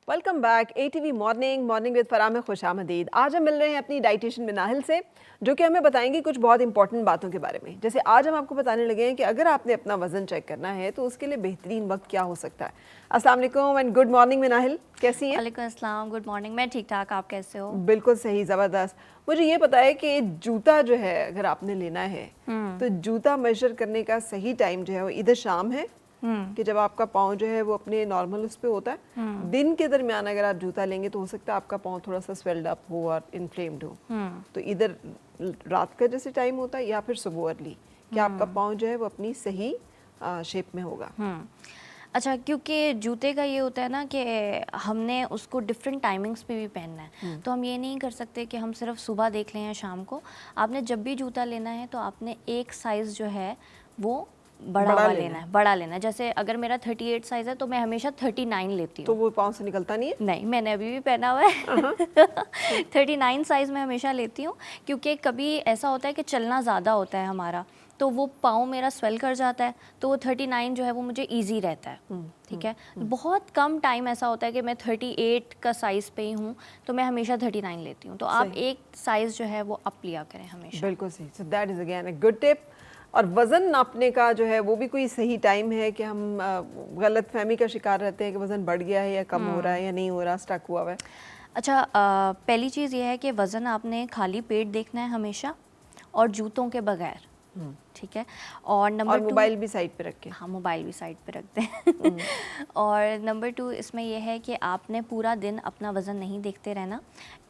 Welcome back ATV morning with Farah में खुशामदीद। आज हम मिल रहे हैं अपनी डाइटिशियन मिनाहिल से, जो कि हमें बताएंगी कुछ बहुत इंपॉर्टेंट बातों के बारे में। जैसे आज हम आपको बताने लगे हैं कि अगर आपने अपना वजन चेक करना है तो उसके लिए बेहतरीन वक्त क्या हो सकता है। अस्सलाम वालेकुम एंड गुड मॉर्निंग मिनाहिल, कैसी हैं? वालेकुम अस्सलाम, गुड मॉर्निंग। मैं ठीक ठाक, आप कैसे हो? बिल्कुल सही, ज़बरदस्त। मुझे ये पता है कि जूता जो है अगर आपने लेना है तो जूता मेजर करने का सही टाइम जो है वो इधर शाम है कि जब आपका पाँव जो है वो अपने नॉर्मल उस पे होता है। दिन के दरमियान अगर आप जूता लेंगे तो हो सकता है आपका पाँव थोड़ा सा स्वेल्ड अप हो और इन्फ्लेम्ड हो। तो इधर रात का जैसे टाइम होता है या फिर सुबह अर्ली कि आपका पाँव जो है वो अपनी सही शेप में होगा। अच्छा, क्योंकि जूते का ये होता है ना कि हमने उसको डिफरेंट टाइमिंग्स पे भी पहनना है, तो हम ये नहीं कर सकते कि हम सिर्फ सुबह देख लें या शाम को। आपने जब भी जूता लेना है तो आपने एक साइज़ जो है वो बड़ा वाला लेना है, बड़ा लेना है। जैसे अगर मेरा 38 साइज़ है तो मैं हमेशा 39 लेती हूँ। तो वो पाँव से निकलता नहीं है? नहीं, मैंने अभी भी पहना हुआ है 39 साइज़ में हमेशा लेती हूँ, क्योंकि कभी ऐसा होता है कि चलना ज़्यादा होता है हमारा, तो वो पाँव मेरा स्वेल कर जाता है, तो वो 39 जो है वो मुझे इजी रहता है। ठीक है, बहुत कम टाइम ऐसा होता है कि मैं 38 का साइज़ पे ही हूँ, तो मैं हमेशा 39 लेती हूँ। तो आप एक साइज़ जो है वो अप लिया करें हमेशा। बिल्कुल सही। So that is again a good tip. और वज़न नापने का जो है वो भी कोई सही टाइम है कि हम गलत फहमी का शिकार रहते हैं कि वज़न बढ़ गया है या कम हो रहा है या नहीं हो रहा, स्टक हुआ हुआ है। अच्छा, पहली चीज़ ये है कि वज़न आपने खाली पेट देखना है हमेशा और जूतों के बगैर। ठीक है, और नंबर 2, मोबाइल भी साइड पे रख के। हाँ, मोबाइल भी साइड पे रखते हैं और नंबर 2 इसमें यह है कि आपने पूरा दिन अपना वज़न नहीं देखते रहना।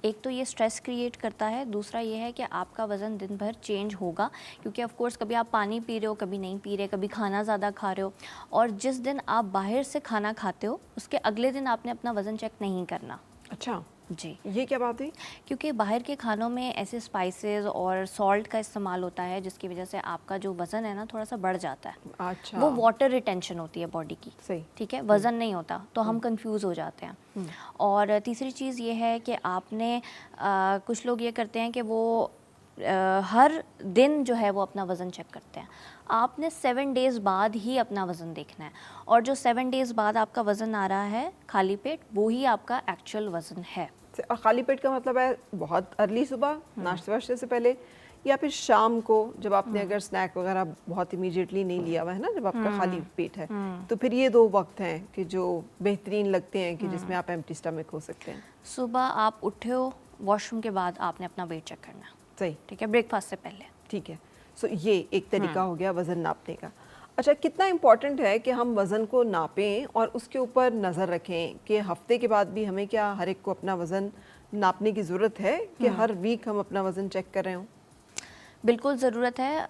एक तो ये स्ट्रेस क्रिएट करता है, दूसरा ये है कि आपका वज़न दिन भर चेंज होगा, क्योंकि ऑफ कोर्स कभी आप पानी पी रहे हो, कभी नहीं पी रहे, कभी खाना ज़्यादा खा रहे हो, और जिस दिन आप बाहर से खाना खाते हो उसके अगले दिन आपने अपना वज़न चेक नहीं करना। अच्छा जी, ये क्या बात है? क्योंकि बाहर के खानों में ऐसे स्पाइसेस और सॉल्ट का इस्तेमाल होता है, जिसकी वजह से आपका जो वज़न है ना थोड़ा सा बढ़ जाता है। अच्छा, वो वाटर रिटेंशन होती है बॉडी की। सही। ठीक है, वज़न नहीं होता, तो हम कंफ्यूज हो जाते हैं। और तीसरी चीज़ ये है कि आपने कुछ लोग ये करते हैं कि वो हर दिन जो है वो अपना वज़न चेक करते हैं। आपने 7 डेज़ बाद ही अपना वज़न देखना है, और जो 7 डेज़ बाद आपका वज़न आ रहा है खाली पेट, वो ही आपका एक्चुअल वज़न है। और खाली पेट का मतलब है बहुत अर्ली सुबह नाश्ते वाश्ते से पहले, या फिर शाम को जब आपने अगर स्नैक वगैरह बहुत इमीडिएटली नहीं लिया हुआ है ना, जब आपका खाली पेट है, तो फिर ये दो वक्त हैं कि जो बेहतरीन लगते हैं कि जिसमें आप एम्प्टी स्टमक हो सकते हैं। सुबह आप उठे हो, वॉशरूम के बाद आपने अपना वेट चेक करना है। सही, ठीक है, ब्रेकफास्ट से पहले। ठीक है। सो ये एक तरीका हो गया वज़न नापने का। अच्छा, कितना इम्पॉर्टेंट है कि हम वज़न को नापें और उसके ऊपर नज़र रखें कि हफ्ते के बाद भी हमें क्या हर एक को अपना वज़न नापने की ज़रूरत है कि हर वीक हम अपना वज़न चेक कर रहे हों? बिल्कुल ज़रूरत है।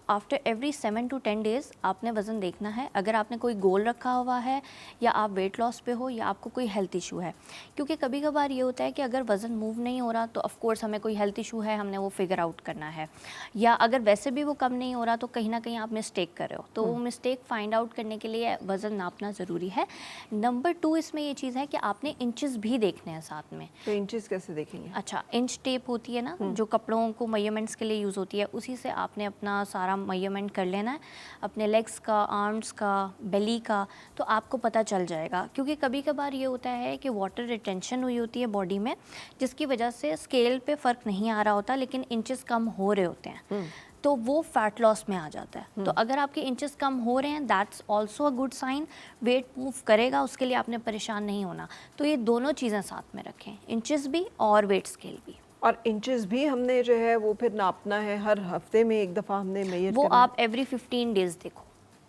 आफ्टर एवरी 7 to 10 डेज़ आपने वज़न देखना है, अगर आपने कोई गोल रखा हुआ है या आप वेट लॉस पे हो या आपको कोई हेल्थ इशू है। क्योंकि कभी कभार ये होता है कि अगर वज़न मूव नहीं हो रहा तो ऑफ कोर्स हमें कोई हेल्थ इशू है, हमने वो फिगर आउट करना है, या अगर वैसे भी वो कम नहीं हो रहा तो कहीं ना कहीं आप मिस्टेक कर रहे हो, तो वो मिस्टेक फाइंड आउट करने के लिए वज़न नापना ज़रूरी है। नंबर 2 इसमें ये चीज़ है कि आपने इंचेस भी देखने हैं साथ में। तो इंचेस कैसे देखेंगे? अच्छा, इंच टेप होती है ना, जो कपड़ों को मेजरमेंट्स के लिए यूज़ होती है, उसी से आपने अपना सारा मेजरमेंट कर लेना है, अपने लेग्स का, आर्म्स का, बेली का, तो आपको पता चल जाएगा। क्योंकि कभी कभार ये होता है कि वाटर रिटेंशन हुई होती है बॉडी में, जिसकी वजह से स्केल पे फ़र्क नहीं आ रहा होता लेकिन इंचेस कम हो रहे होते हैं, तो वो फैट लॉस में आ जाता है। तो अगर आपके इंचेस कम हो रहे हैं, that's also a good sign. Weight move करेगा, उसके लिए आपने परेशान नहीं होना। तो ये दोनों चीज़ें साथ में रखें, इंचेस भी और वेट स्केल भी। और इंचेस भी हमने जो है वो फिर नापना है, हर हफ्ते में एक दफ़ा हमने मेजर वो करना है? आप एवरी 15 डेज़ देखो।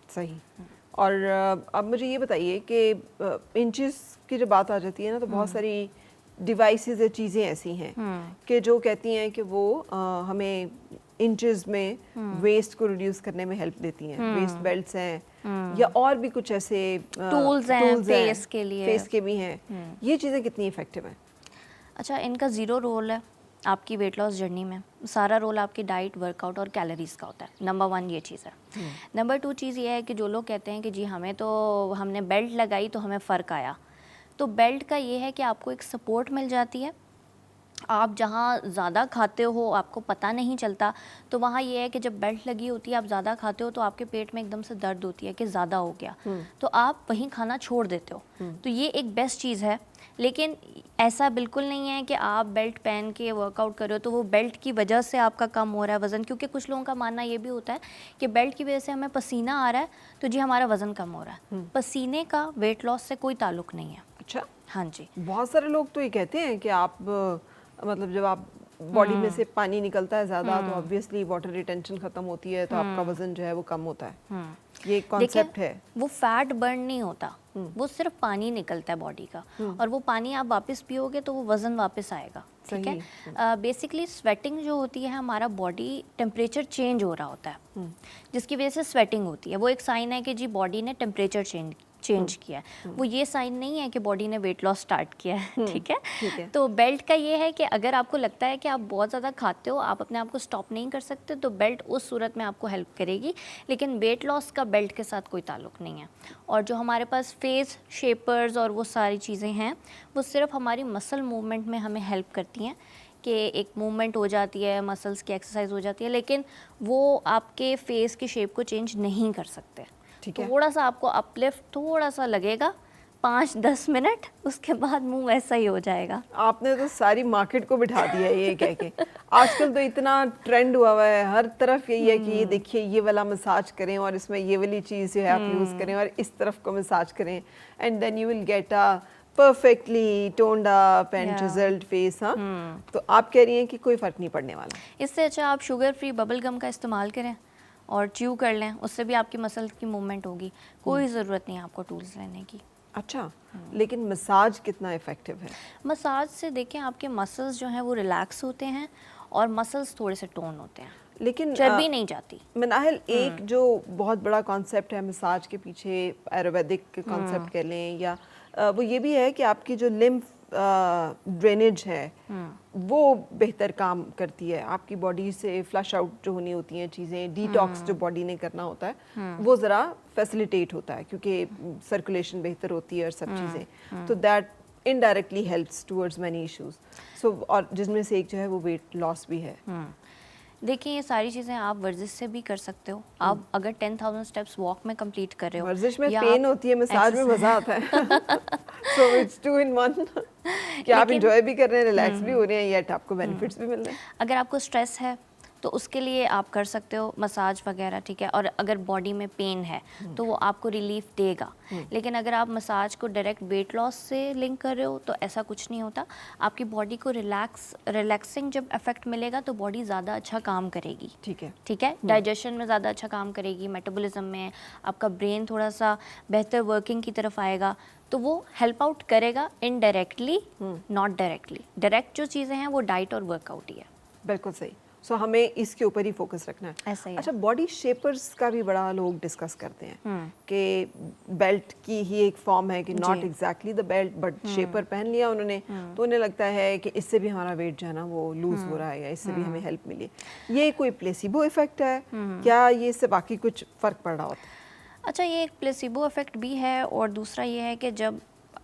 सही। और अब मुझे ये बताइए कि इंचेस की जब बात आ जाती है ना, तो बहुत सारी डिवाइसेस या चीज़ें ऐसी हैं कि जो कहती हैं कि वो हमें इंचेस में वेस्ट को रिड्यूस करने में हेल्प देती हैं। वेस्ट बेल्ट्स हैं या और भी कुछ ऐसे टूल्स हैं फेस के लिए, फेस के भी हैं। ये चीज़ें कितनी इफ़ेक्टिव हैं? अच्छा, इनका ज़ीरो रोल है आपकी वेट लॉस जर्नी में। सारा रोल आपकी डाइट, वर्कआउट और कैलोरीज का होता है। नंबर 1 ये चीज़ है। नंबर 2 चीज़ ये है कि जो लोग कहते हैं कि जी हमने बेल्ट लगाई तो हमें फ़र्क आया, तो बेल्ट का ये है कि आपको एक सपोर्ट मिल जाती है, आप जहाँ ज़्यादा खाते हो आपको पता नहीं चलता, तो वहाँ ये है कि जब बेल्ट लगी होती है आप ज़्यादा खाते हो तो आपके पेट में एकदम से दर्द होती है कि ज़्यादा हो गया, तो आप वहीं खाना छोड़ देते हो। तो ये एक बेस्ट चीज़ है। लेकिन ऐसा बिल्कुल नहीं है कि आप बेल्ट पहन के वर्कआउट कर रहे हो तो वो बेल्ट की वजह से आपका कम हो रहा है वज़न, क्योंकि कुछ लोगों का मानना ये भी होता है कि बेल्ट की वजह से हमें पसीना आ रहा है तो जी हमारा वज़न कम हो रहा है। पसीने का वेट लॉस से कोई ताल्लुक नहीं है। अच्छा, हाँ जी, बहुत सारे लोग तो ये कहते हैं कि आप मतलब जब आप बॉडी में से पानी निकलता है ज़्यादा तो ऑब्वियसली वाटर रिटेंशन ख़त्म होती है तो आपका वज़न जो है वो कम होता है। ये एक कॉन्सेप्ट है। वो फैट बर्न नहीं होता, वो सिर्फ पानी निकलता है बॉडी का, और वो पानी आप वापस पियोगे तो वो वज़न वापस आएगा। ठीक है। बेसिकली स्वेटिंग जो होती है, हमारा बॉडी टेम्परेचर चेंज हो रहा होता है जिसकी वजह से स्वेटिंग होती है। वो एक साइन है कि जी बॉडी ने टेम्परेचर चेंज किया है। वो ये साइन नहीं है कि बॉडी ने वेट लॉस स्टार्ट किया है। ठीक है। तो बेल्ट का ये है कि अगर आपको लगता है कि आप बहुत ज़्यादा खाते हो, आप अपने आप को स्टॉप नहीं कर सकते, तो बेल्ट उस सूरत में आपको हेल्प करेगी, लेकिन वेट लॉस का बेल्ट के साथ कोई ताल्लुक नहीं है। और जो हमारे पास फेस शेपर्स और वो सारी चीज़ें हैं, वो सिर्फ हमारी मसल मूवमेंट में हमें हेल्प करती हैं कि एक मूवमेंट हो जाती है, मसल्स की एक्सरसाइज हो जाती है, लेकिन वो आपके फेस की शेप को चेंज नहीं कर सकते। थोड़ा सा आपको अपलिफ्ट थोड़ा सा लगेगा 5-10 मिनट, उसके बाद मुंह वैसा ही हो जाएगा। आपने तो सारी मार्केट को बिठा दिया है ये कह के। आजकल तो इतना ट्रेंड हुआ है, हर तरफ यही है कि ये देखिए ये वाला मसाज करें और इसमें ये वाली चीज़ जो है आप यूज़ करें और इस तरफ को मसाज करें and then you will get a perfectly toned up and chiselled face. हाँ, तो आप कह रही हैं कि कोई फ़र्क नहीं पड़ने वाला। इससे अच्छा आप शुगर फ्री बबल गम का इस्तेमाल करें और च्यू कर लें, उससे भी आपकी मसल की मूवमेंट होगी। कोई ज़रूरत नहीं है आपको टूल्स लेने की। अच्छा, लेकिन मसाज कितना इफ़ेक्टिव है? मसाज से देखें आपके मसल्स जो हैं वो रिलैक्स होते हैं और मसल्स थोड़े से टोन होते हैं, लेकिन चर्बी नहीं जाती। मनाहिल, एक जो बहुत बड़ा कॉन्सेप्ट है मसाज के पीछे, आयुर्वेदिक कॉन्सेप्ट कह लें या वो ये भी है कि आपकी जो लिम्फ ड्रेनेज है वो बेहतर काम करती है, आपकी बॉडी से फ्लश आउट जो होनी होती हैं चीज़ें, डिटॉक्स जो बॉडी ने करना होता है वो ज़रा फैसिलिटेट होता है क्योंकि सर्कुलेशन बेहतर होती है और सब चीज़ें, तो that indirectly helps towards many issues. So और जिसमें से एक जो है वो वेट लॉस भी है। देखिए ये सारी चीज़ें आप वर्जिश से भी कर सकते हो। आप अगर 10,000 स्टेप्स वॉक में कंप्लीट कर रहे हो, वर्जिश में पेन होती है, मसाज में मज़ा आता है। सो इट्स 2 in 1 कि आप इंजॉय भी कर रहे हैं, रिलैक्स भी हो रहे हैं, येट आपको बेनिफिट्स भी मिल रहे हैं। अगर आपको स्ट्रेस है तो उसके लिए आप कर सकते हो मसाज वगैरह। ठीक है। और अगर बॉडी में पेन है तो वो आपको रिलीफ देगा। लेकिन अगर आप मसाज को डायरेक्ट वेट लॉस से लिंक कर रहे हो तो ऐसा कुछ नहीं होता। आपकी बॉडी को रिलैक्सिंग जब इफेक्ट मिलेगा तो बॉडी ज़्यादा अच्छा काम करेगी। ठीक है। ठीक है। डाइजेशन में ज़्यादा अच्छा काम करेगी, मेटाबॉलिज्म में आपका ब्रेन थोड़ा सा बेहतर वर्किंग की तरफ आएगा, तो वो हेल्प आउट करेगा इनडायरेक्टली, नॉट डायरेक्टली। डायरेक्ट जो चीज़ें हैं वो डाइट और वर्कआउट ही है। बिल्कुल सही। सो हमें इसके ऊपर ही फोकस रखना है। ऐसा ही है। अच्छा, बॉडी शेपर्स का भी बड़ा लोग डिस्कस करते हैं कि बेल्ट की ही एक फॉर्म है कि not exactly the belt but shaper पहन लिया उन्होंने तो उन्हें लगता है कि इससे भी हमारा वेट जो है ना वो लूज हो रहा है या इससे भी हमें हेल्प मिली। ये कोई प्लेसिबो इफेक्ट है क्या, ये इससे बाकी कुछ फ़र्क पड़ रहा होता है? अच्छा, ये एक प्लेसिबो इफेक्ट भी है और दूसरा ये है कि जब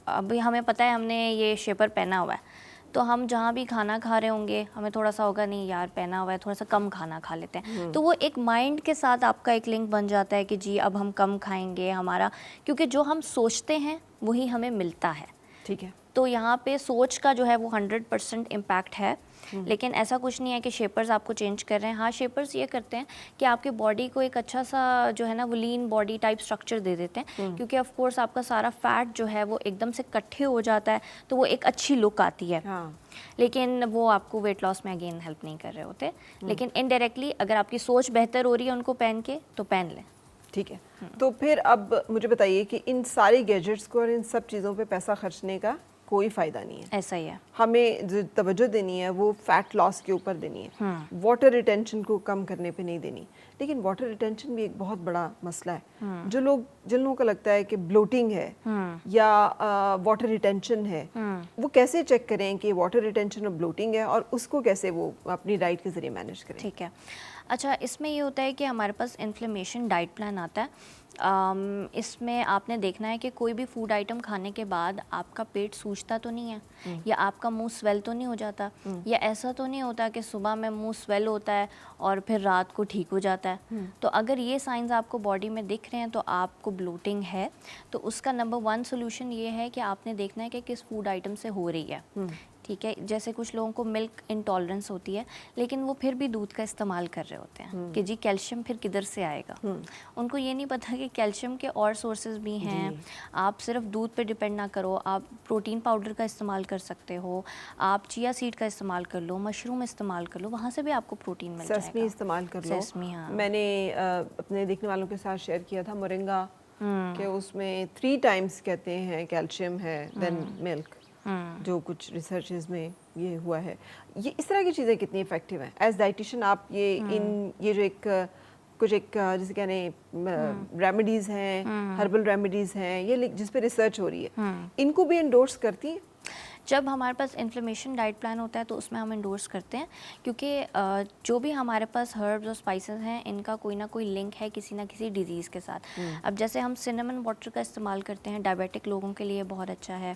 अभी हमें पता है हमने ये शेपर पहना हुआ है तो हम जहाँ भी खाना खा रहे होंगे हमें थोड़ा सा होगा नहीं यार पहना हुआ है, थोड़ा सा कम खाना खा लेते हैं। तो वो एक माइंड के साथ आपका एक लिंक बन जाता है कि जी अब हम कम खाएंगे हमारा, क्योंकि जो हम सोचते हैं वही हमें मिलता है। ठीक है। तो यहाँ पे सोच का जो है वो 100% इम्पैक्ट है। लेकिन ऐसा कुछ नहीं है कि शेपर्स आपको चेंज कर रहे हैं। हाँ, शेपर्स ये करते हैं कि आपके बॉडी को एक अच्छा सा जो है ना वो लीन बॉडी टाइप स्ट्रक्चर दे देते हैं, क्योंकि ऑफ कोर्स आपका सारा फैट जो है वो एकदम से इकट्ठे हो जाता है तो वो एक अच्छी लुक आती है। हाँ। लेकिन वो आपको वेट लॉस में अगेन हेल्प नहीं कर रहे होते। लेकिन इनडायरेक्टली अगर आपकी सोच बेहतर हो रही है उनको पहन के तो पहन लें। ठीक है। तो फिर अब मुझे बताइए कि इन सारी गैजेट्स को और इन सब चीज़ों पे पैसा खर्चने का कोई फ़ायदा नहीं है। ऐसा ही है। हमें जो तवज्जो देनी है वो फैट लॉस के ऊपर देनी है, वाटर रिटेंशन को कम करने पे नहीं देनी। लेकिन वाटर रिटेंशन भी एक बहुत बड़ा मसला है। जिन लोगों को लगता है कि ब्लोटिंग है या वाटर रिटेंशन है, वो कैसे चेक करें कि वाटर रिटेंशन और ब्लोटिंग है और उसको कैसे वो अपनी डाइट के ज़रिए मैनेज करें? ठीक है। अच्छा, इसमें ये होता है कि हमारे पास इन्फ्लेमेशन डाइट प्लान आता है। इसमें आपने देखना है कि कोई भी फूड आइटम खाने के बाद आपका पेट सूजता तो नहीं है, या आपका मुंह स्वेल तो नहीं हो जाता, या ऐसा तो नहीं होता कि सुबह में मुंह स्वेल होता है और फिर रात को ठीक हो जाता है। तो अगर ये साइंस आपको बॉडी में दिख रहे हैं तो आपको ब्लोटिंग है। तो उसका नंबर 1 सोल्यूशन ये है कि आपने देखना है कि किस फूड आइटम से हो रही है। ठीक है, जैसे कुछ लोगों को मिल्क इंटॉलरेंस होती है, लेकिन वो फिर भी दूध का इस्तेमाल कर रहे होते हैं कि जी कैल्शियम फिर किधर से आएगा। उनको ये नहीं पता कि कैल्शियम के और सोर्सेज भी हैं। आप सिर्फ दूध पे डिपेंड ना करो, आप प्रोटीन पाउडर का इस्तेमाल कर सकते हो, आप चिया सीड का इस्तेमाल कर लो, मशरूम इस्तेमाल कर लो, वहाँ से भी आपको प्रोटीन मिल जाएगा। सेसमी इस्तेमाल कर लो। सेसमी, हाँ। मैंने अपने देखने वालों के साथ शेयर किया था मोरिंगा, कि उसमें 3 टाइम्स कहते हैं कैल्शियम है देन मिल्क, जो कुछ रिसर्चेस में ये हुआ है। ये इस तरह की चीज़ें कितनी इफ़ेक्टिव हैं एज डाइटिशियन? आप ये जो कुछ जैसे कहने रेमेडीज़ हैं, हर्बल रेमेडीज़ हैं, ये जिस पे रिसर्च हो रही है, इनको भी एंडोर्स करती हैं? जब हमारे पास इन्फ्लेमेशन डाइट प्लान होता है तो उसमें हम इंडोर्स करते हैं, क्योंकि जो भी हमारे पास हर्ब्स और स्पाइसेस हैं इनका कोई ना कोई लिंक है किसी ना किसी डिजीज़ के साथ। अब जैसे हम सिनेमन वाटर का इस्तेमाल करते हैं, डायबिटिक लोगों के लिए बहुत अच्छा है।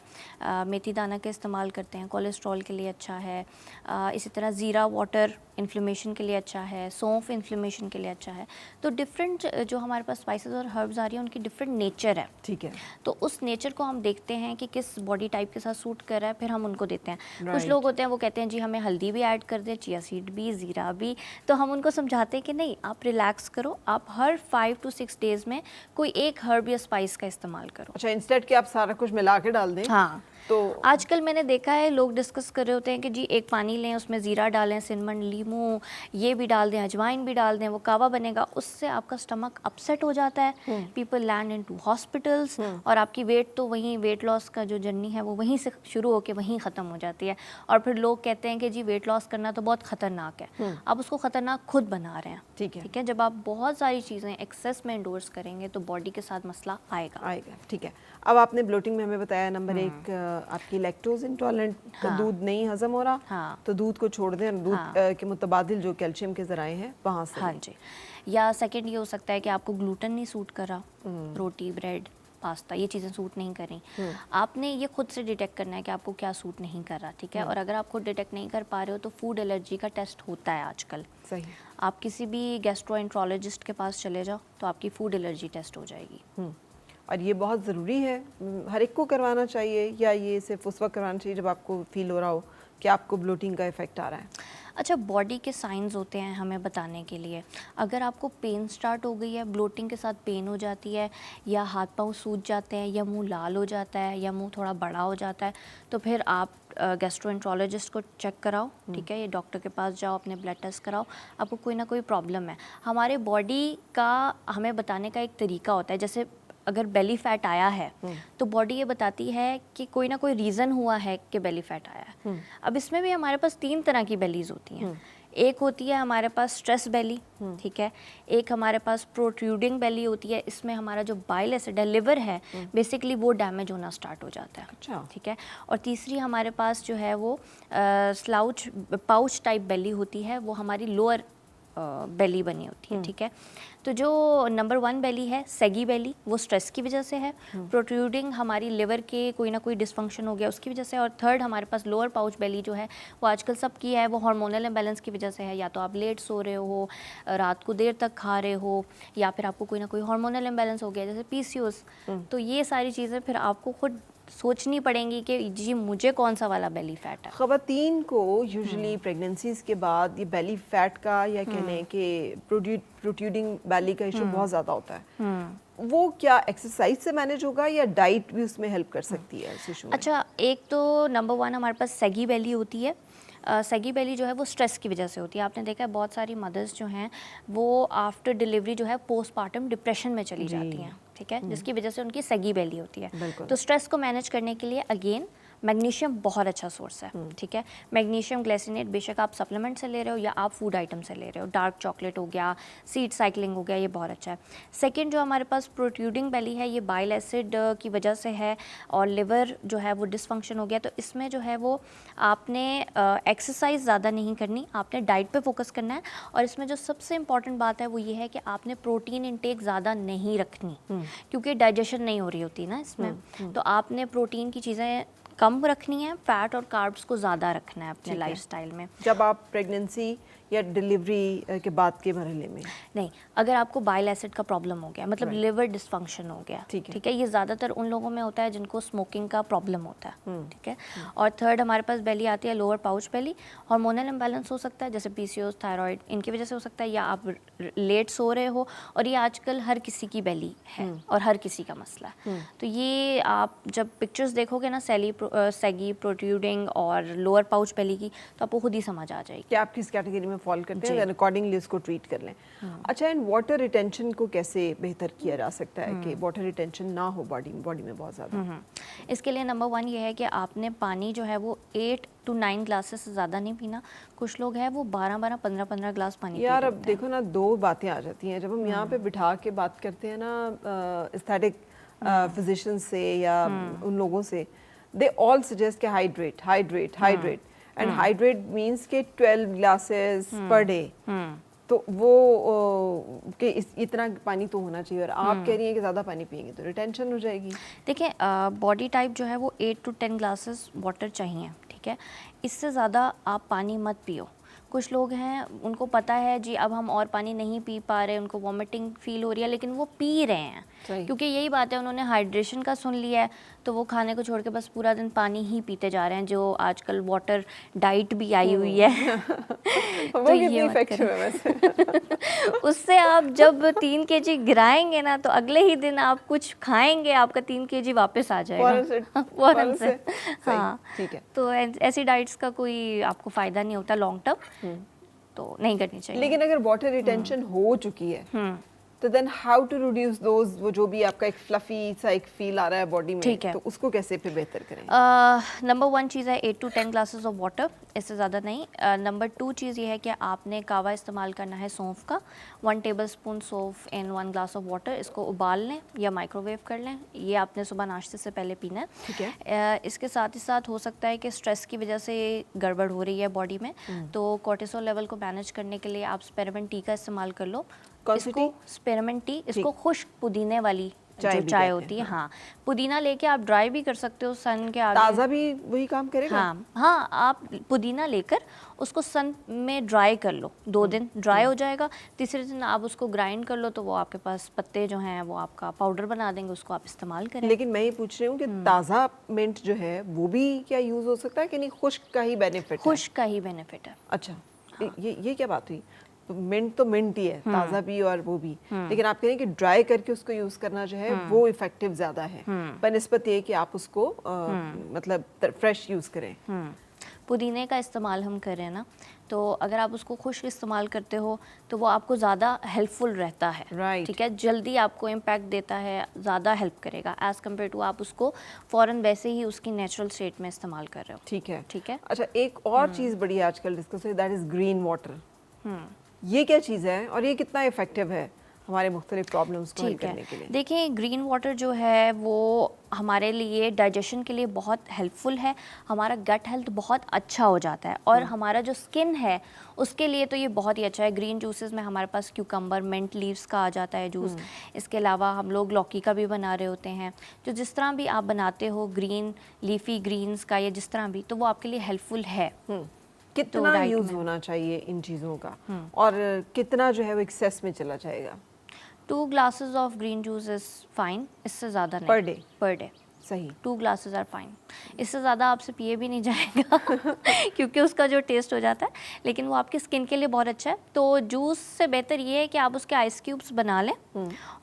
मेथी दाना का इस्तेमाल करते हैं, कोलेस्ट्रॉल के लिए अच्छा है। इसी तरह ज़ीरा वाटर इन्फ्लेमेशन के लिए अच्छा है, सौंफ इन्फ्लेमेशन के लिए अच्छा है। तो डिफरेंट जो हमारे पास स्पाइसेस और हर्ब्स आ रही हैं उनकी डिफरेंट नेचर है। ठीक है, तो उस नेचर को हम देखते हैं कि किस बॉडी टाइप के साथ सूट कर रहा है, फिर हम उनको देते हैं। कुछ Right. लोग होते हैं वो कहते हैं जी हमें हल्दी भी ऐड कर दें, चिया सीड भी, ज़ीरा भी। तो हम उनको समझाते हैं कि नहीं, आप रिलैक्स करो, आप हर 5 to 6 डेज़ में कोई एक हर्ब या स्पाइस का इस्तेमाल करो। अच्छा, इंस्टेड कि आप सारा कुछ मिला के डाल दें। हाँ, तो आजकल मैंने देखा है लोग डिस्कस कर रहे होते हैं कि जी एक पानी लें, उसमें ज़ीरा डालें, सिनमन, लीमू ये भी डाल दें, अजवाइन भी डाल दें, वो कावा बनेगा। उससे आपका स्टमक अपसेट हो जाता है, पीपल लैंड इनटू हॉस्पिटल्स, और आपकी वेट तो वहीं, वेट लॉस का जो जर्नी है वो वहीं से शुरू होकर वहीं ख़त्म हो जाती है। और फिर लोग कहते हैं कि जी वेट लॉस करना तो बहुत ख़तरनाक है। आप उसको ख़तरनाक खुद बना रहे हैं। ठीक है, ठीक है, जब आप बहुत सारी चीज़ें एक्सेस में इंडोर्स करेंगे तो बॉडी के साथ मसला आएगा। ठीक है। अब आपने ब्लोटिंग में हमें बताया नंबर 1 आपकी लैक्टोज इंटॉलरेंट, हाँ। दूध नहीं हजम हो रहा, हाँ। तो दूध को छोड़ दें, दूध हाँ। के मुतबादिल जो कैल्शियम के ज़राए हैं वहाँ से हाँ लें। जी। या सेकंड ये हो सकता है कि आपको ग्लूटेन नहीं सूट कर रहा, रोटी, ब्रेड, पास्ता, ये चीज़ें सूट नहीं कर रही। आपने ये खुद से डिटेक्ट करना है कि आपको क्या सूट नहीं कर रहा। ठीक है, और अगर आप खुद डिटेक्ट नहीं कर पा रहे हो तो फूड एलर्जी का टेस्ट होता है आजकल। सही। आप किसी भी गैस्ट्रोएंट्रोलॉजिस्ट के पास चले जाओ तो आपकी फूड एलर्जी टेस्ट हो जाएगी। और ये बहुत ज़रूरी है, हर एक को करवाना चाहिए, या ये सिर्फ उस वक्त करवाना चाहिए जब आपको फील हो रहा हो कि आपको ब्लोटिंग का इफ़ेक्ट आ रहा है? अच्छा, बॉडी के साइंस होते हैं हमें बताने के लिए। अगर आपको पेन स्टार्ट हो गई है, ब्लोटिंग के साथ पेन हो जाती है, या हाथ पांव सूज जाते हैं, या मुंह लाल हो जाता है, या मुंह थोड़ा बड़ा हो जाता है, तो फिर आप गैस्ट्रोएंट्रोलॉजिस्ट को चेक कराओ। ठीक है, ये डॉक्टर के पास जाओ, अपने ब्लड टेस्ट कराओ, आपको कोई ना कोई प्रॉब्लम है। हमारे बॉडी का हमें बताने का एक तरीका होता है। जैसे अगर बेली फैट आया है तो बॉडी ये बताती है कि कोई ना कोई रीज़न हुआ है कि बेली फैट आया है। अब इसमें भी हमारे पास 3 तरह की बेलीज होती हैं। एक होती है हमारे पास स्ट्रेस बेली, ठीक है। एक हमारे पास प्रोट्रूडिंग बेली होती है, इसमें हमारा जो बाइल एसिड है, लिवर है, बेसिकली वो डैमेज होना स्टार्ट हो जाता है। अच्छा। ठीक है। और तीसरी हमारे पास जो है वो स्लाउच पाउच टाइप बेली होती है, वो हमारी लोअर बेली बनी होती है। ठीक है, तो जो नंबर 1 बेली है, सेगी बेली, वो स्ट्रेस की वजह से है। प्रोट्रूडिंग हमारी लिवर के कोई ना कोई डिस्फंक्शन हो गया उसकी वजह से। और थर्ड हमारे पास लोअर पाउच बेली जो है वो आजकल सबकी है, वो हार्मोनल इम्बैलेंस की वजह से है। या तो आप लेट सो रहे हो, रात को देर तक खा रहे हो, या फिर आपको कोई ना कोई हार्मोनल इम्बैलेंस हो गया जैसे PCOS। तो ये सारी चीज़ें फिर आपको खुद सोचनी पड़ेंगी कि जी मुझे कौन सा वाला बेली फैट है। ख़वातीन को यूजुअली प्रेगनेंसीज के बाद ये बेली फैट का, या कहने कि प्रोट्रूडिंग बेली का इशू बहुत ज़्यादा होता है। वो क्या एक्सरसाइज से मैनेज होगा, या डाइट भी उसमें हेल्प कर सकती है इस इशू में? अच्छा, एक तो नंबर 1 हमारे पास सेगी बेली होती है। सेगी बेली जो है वो स्ट्रेस की वजह से होती है। आपने देखा है बहुत सारी मदर्स जो हैं वो आफ्टर डिलीवरी जो है पोस्टपार्टम डिप्रेशन में चली जाती हैं। ठीक है, जिसकी वजह से उनकी सेगी बेली होती है। तो स्ट्रेस को मैनेज करने के लिए अगेन मैग्नीशियम बहुत अच्छा सोर्स है, ठीक है। मैग्नीशियम ग्लाइसिनेट बेशक आप सप्लीमेंट से ले रहे हो या आप फूड आइटम से ले रहे हो, डार्क चॉकलेट हो गया, सीड साइकिलिंग हो गया, ये बहुत अच्छा है। सेकंड जो हमारे पास प्रोट्रूडिंग बेली है, ये बाइल एसिड की वजह से है और लिवर जो है वो डिसफंक्शन हो गया। तो इसमें जो है वो आपने एक्सरसाइज ज़्यादा नहीं करनी, आपने डाइट पे फोकस करना है। और इसमें जो सबसे इम्पॉर्टेंट बात है वो ये है कि आपने प्रोटीन इंटेक ज़्यादा नहीं रखनी, क्योंकि डाइजेशन नहीं हो रही होती ना इसमें। तो आपने प्रोटीन की चीज़ें कम रखनी है, फैट और कार्ब्स को ज़्यादा रखना है अपने लाइफस्टाइल में। जब आप प्रेगनेंसी या डिलीवरी के बाद के मरहले में? नहीं, अगर आपको बाइल एसिड का प्रॉब्लम हो गया, मतलब लिवर डिसफंक्शन हो गया, ठीक है, ये ज़्यादातर उन लोगों में होता है जिनको स्मोकिंग का प्रॉब्लम होता है, ठीक है। और थर्ड हमारे पास बेली आती है लोअर पाउच बेली। हार्मोनल इम्बैलेंस हो सकता है, जैसे पीसीओएस, थायराइड, इनकी वजह से हो सकता है, या आप लेट सो रहे हो। और ये आजकल हर किसी की बेली है और हर किसी का मसला है। तो ये आप जब पिक्चर्स देखोगे ना सैगी, प्रोट्रूडिंग और लोअर पाउच बेली की, तो आपको खुद ही समझ आ जाएगी कि आप किस कैटेगरी में फॉल करते हैं, अकॉर्डिंगली उसको ट्रीट कर लें। अच्छा, एंड वाटर रिटेंशन को कैसे बेहतर किया जा सकता है कि वाटर रिटेंशन ना हो बॉडी में बहुत ज़्यादा? इसके लिए नंबर 1 ये है कि आपने पानी जो है वो 8 to 9 ग्लासेस से ज़्यादा नहीं पीना। कुछ लोग हैं वो 12-12, 15-15 ग्लास पानी यार अब देखो ना, दो बातें आ जाती हैं जब हम यहाँ पे बिठा के बात करते हैं ना एस्थेटिक फिजिशियंस से या उन लोगों से, दे ऑल सजेस्ट कि hydrate hydrate hydrate, and hydrate means के 12 ग्लासेस पर डे। तो वो कि इतना पानी तो होना चाहिए, और आप कह रही हैं कि ज़्यादा पानी पिएंगे तो रिटेंशन हो जाएगी। देखिए, बॉडी टाइप जो है वो 8 to 10 ग्लासेस वाटर चाहिए, ठीक है। इससे ज़्यादा आप पानी मत पियो। कुछ लोग हैं उनको पता है जी अब हम और पानी नहीं पी पा रहे, उनको वॉमिटिंग फील हो रही है, लेकिन वो पी रहे हैं, क्योंकि यही बात है, उन्होंने हाइड्रेशन का सुन लिया है, तो वो खाने को छोड़ के बस पूरा दिन पानी ही पीते जा रहे हैं, जो आजकल वाटर डाइट भी आई हुई है। तो ये इफेक्टिव है वैसे। उससे आप जब 3 kg गिराएंगे ना, तो अगले ही दिन आप कुछ खाएंगे, आपका 3 kg वापस आ जाएगा फौरन से। हाँ, ठीक है। तो ऐसी डाइट्स का कोई आपको फ़ायदा नहीं होता लॉन्ग टर्म, तो नहीं करनी चाहिए। लेकिन अगर वाटर रिटेंशन हो चुकी है तो then how to reduce those, वो जो भी आपका एक फ्लफी सा एक फील आ रहा है बॉडी में, ठीक है, तो उसको कैसे फिर बेहतर करें? नंबर 1 चीज़ है 8 to 10 ग्लासेस ऑफ वाटर, इससे ज़्यादा नहीं। नंबर 2 चीज़ ये है कि आपने कावा इस्तेमाल करना है सौंफ का। 1 टेबलस्पून सौंफ इन 1 ग्लास ऑफ वाटर, इसको उबाल लें या माइक्रोवेव कर लें। ये आपने सुबह नाश्ते से पहले पीना है, ठीक है। इसके साथ ही साथ हो सकता है कि स्ट्रेस की वजह से गड़बड़ हो रही है बॉडी में, तो कोर्टिसोल लेवल को मैनेज करने के लिए आप स्पेरमेंट टी का इस्तेमाल कर लो। इसको स्पेरमेंट टी, इसको खुश्क पुदीने वाली जो चाय होती है, हाँ, पुदीना लेके आप ड्राई भी कर सकते हो सन के आगे। ताज़ा भी वही काम करेगा? हाँ, आप पुदीना लेकर उसको सन में ड्राई कर लो, 2 दिन ड्राई हो जाएगा, तीसरे दिन आप उसको ग्राइंड कर लो, तो वो आपके पास पत्ते जो हैं वो आपका पाउडर बना देंगे, उसको आप इस्तेमाल करें। लेकिन मैं ये पूछ रही हूँ कि ताज़ा मिंट जो है वो भी क्या यूज़ हो सकता है कि नहीं, खुश्क का ही बेनिफिट है? खुश्क का ही बेनिफिट है। अच्छा, ये क्या बात हुई? मिंट तो मिंट ही है, ताज़ा भी और वो भी, लेकिन आप कह रहे हैं कि ड्राई करके उसको यूज़ करना जो है वो इफेक्टिव ज़्यादा है बनिस्बत ये कि आप उसको मतलब फ्रेश यूज़ करें। पुदीने का इस्तेमाल हम करें ना, तो अगर आप उसको खुश्क इस्तेमाल करते हो तो वो आपको ज़्यादा हेल्पफुल रहता है, ठीक है, जल्दी आपको इम्पैक्ट देता है, ज़्यादा हेल्प करेगा एज़ कम्पेयर टू आप उसको फ़ौरन वैसे ही उसकी नेचुरल स्टेट में इस्तेमाल कर रहे हो। ठीक है, ठीक है। अच्छा, एक और चीज़ बड़ी आजकल डिस्कस है, दैट इज़ ग्रीन वाटर। ये क्या चीज़ है और ये कितना इफेक्टिव है हमारे मुख्तलिफ प्रॉब्लम्स को हल करने के लिए? देखिए, ग्रीन वाटर जो है वो हमारे लिए डाइजेशन के लिए बहुत हेल्पफुल है, हमारा गट हेल्थ बहुत अच्छा हो जाता है, और हमारा जो स्किन है उसके लिए तो ये बहुत ही अच्छा है। ग्रीन जूसेस में हमारे पास क्यूकम्बर, मिंट लीव्स का आ जाता है जूस। इसके अलावा हम लोग लौकी का भी बना रहे होते हैं, जो जिस तरह भी आप बनाते हो ग्रीन लीफी ग्रीन्स का या जिस तरह भी, तो वो आपके लिए हेल्पफुल है। कितना यूज़ होना चाहिए इन चीज़ों का, और कितना जो है वो एक्सेस में चला जाएगा? 2 glasses of green juice is fine, इससे ज़्यादा नहीं। पर डे सही, 2 glasses आर फाइन। इससे ज़्यादा आपसे पिए भी नहीं जाएगा क्योंकि उसका जो टेस्ट हो जाता है, लेकिन वो आपकी स्किन के लिए बहुत अच्छा है। तो जूस से बेहतर ये है कि आप उसके आइस क्यूब्स बना लें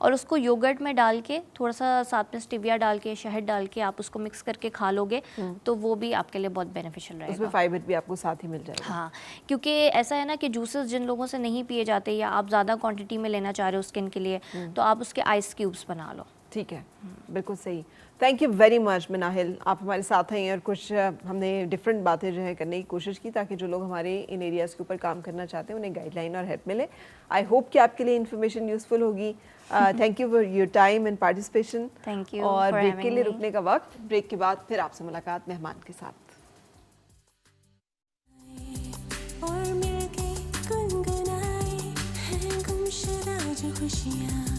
और उसको योगर्ट में डाल के, थोड़ा सा साथ में स्टिविया डाल के, शहद डाल के आप उसको मिक्स करके खा लोगे, तो वो भी आपके लिए बहुत बेनिफिशियल रहेगा। उसमें फाइबर भी आपको साथ ही मिल जाएगा। हाँ, क्योंकि ऐसा है ना कि जूसेस जिन लोगों से नहीं पिए जाते या आप ज़्यादा क्वांटिटी में लेना चाह रहे हो स्किन के लिए, तो आप उसके आइस क्यूब्स बना लो। ठीक है, बिल्कुल सही। Thank you very much Minahil, आप हमारे साथ हैं और कुछ हमने डिफरेंट बातें जो है करने की कोशिश की ताकि जो लोग हमारे इन एरियाज़ के ऊपर काम करना चाहते हैं उन्हें गाइडलाइन और हेल्प मिले। आई होप कि आपके लिए इन्फॉर्मेशन यूज़फुल होगी। Thank you for your time and participation. Thank you और for ब्रेक having के लिए me. रुकने का वक्त, ब्रेक के बाद फिर आपसे मुलाकात मेहमान के साथ। और मिलके गुनगुनाए हैं गुमशुदा जो खुशियाँ।